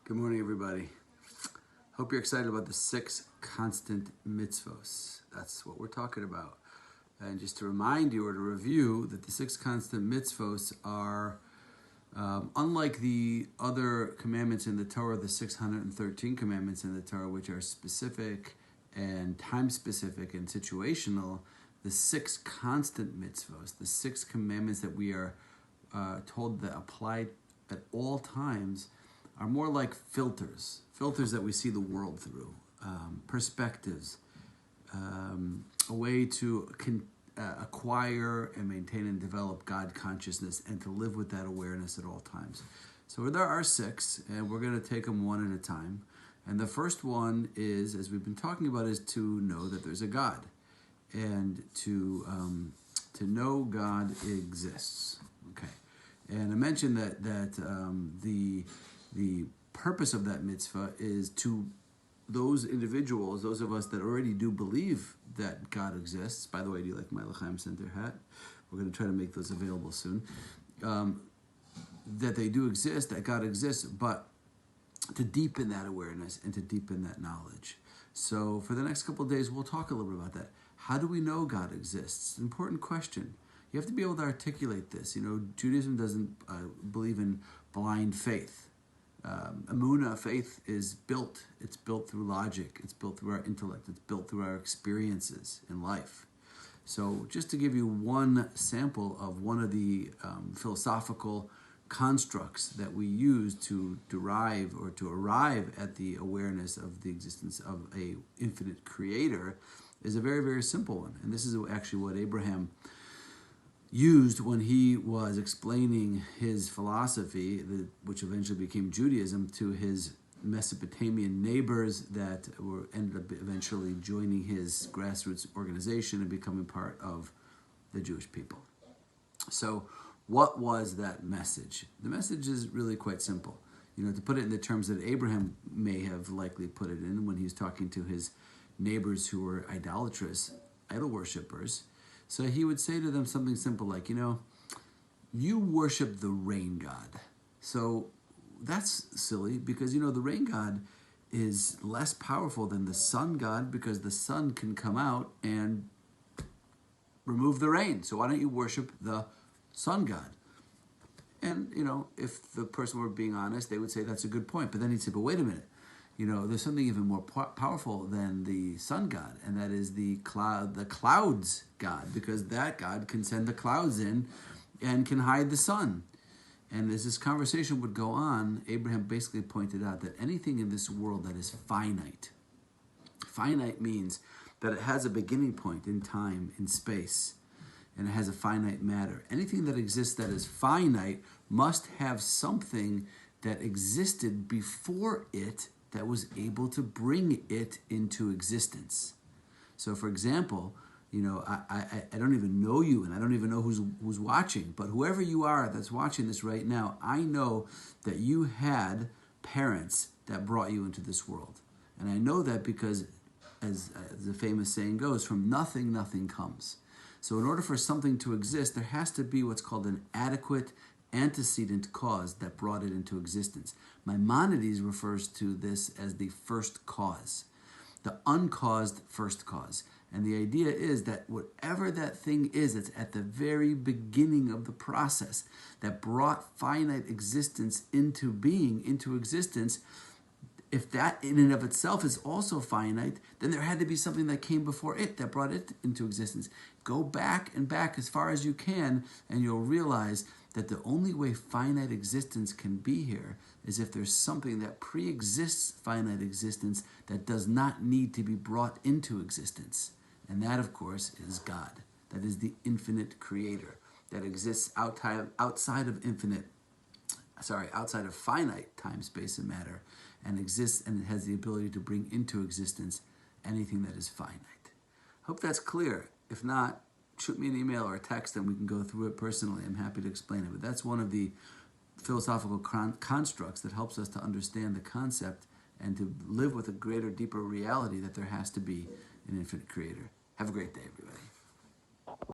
Good morning, everybody. Hope you're excited about the 6 constant mitzvos. That's what we're talking about. And just to remind you or to review that the 6 constant mitzvos are, unlike the other commandments in the Torah, the 613 commandments in the Torah, which are specific and time-specific and situational, the 6 constant mitzvos, the 6 commandments that we are told that apply at all times, are more like filters that we see the world through, perspectives, a way to acquire and maintain and develop God consciousness and to live with that awareness at all times. So there are 6, and we're going to take them one at a time. And the first one is, as we've been talking about, is to know that there's a God, and to know God exists. Okay, and I mentioned that the purpose of that mitzvah is to those individuals, those of us that already do believe that God exists. By the way, do you like my L'chaim Center hat? We're going to try to make those available soon. That they do exist, that God exists, but to deepen that awareness and to deepen that knowledge. So for the next couple of days, we'll talk a little bit about that. How do we know God exists? It's an important question. You have to be able to articulate this. You know, Judaism doesn't believe in blind faith. Emunah, faith, is built. It's built through logic. It's built through our intellect. It's built through our experiences in life. So just to give you one sample of one of the philosophical constructs that we use to derive or to arrive at the awareness of the existence of a infinite creator is a very, very simple one. And this is actually what Abraham used when he was explaining his philosophy, which eventually became Judaism, to his Mesopotamian neighbors that ended up eventually joining his grassroots organization and becoming part of the Jewish people. So what was that message? The message is really quite simple. You know, to put it in the terms that Abraham may have likely put it in when he was talking to his neighbors who were idolatrous, idol worshippers. So he would say to them something simple like, you know, you worship the rain god. So that's silly because, you know, the rain god is less powerful than the sun god because the sun can come out and remove the rain. So why don't you worship the sun god? And, you know, if the person were being honest, they would say that's a good point. But then he'd say, but wait a minute. You know, there's something even more powerful than the sun god, and that is the clouds god, because that god can send the clouds in and can hide the sun. And as this conversation would go on, Abraham basically pointed out that anything in this world that is finite means that it has a beginning point in time, in space, and it has a finite matter. Anything that exists that is finite must have something that existed before it that was able to bring it into existence. So, for example, you know, I don't even know you, and I don't even know who's watching, but whoever you are that's watching this right now, I know that you had parents that brought you into this world. And I know that because, as the famous saying goes, from nothing, nothing comes. So in order for something to exist, there has to be what's called an adequate antecedent cause that brought it into existence. Maimonides refers to this as the first cause, the uncaused first cause. And the idea is that whatever that thing is, it's at the very beginning of the process that brought finite existence into being, into existence. If that in and of itself is also finite, then there had to be something that came before it that brought it into existence. Go back and back as far as you can, and you'll realize that the only way finite existence can be here is if there's something that pre-exists finite existence that does not need to be brought into existence. And that, of course, is God. That is the infinite creator that exists outside of finite time, space, and matter, and exists and has the ability to bring into existence anything that is finite. Hope that's clear. If not, shoot me an email or a text and we can go through it personally. I'm happy to explain it. But that's one of the philosophical constructs that helps us to understand the concept and to live with a greater, deeper reality that there has to be an infinite creator. Have a great day, everybody.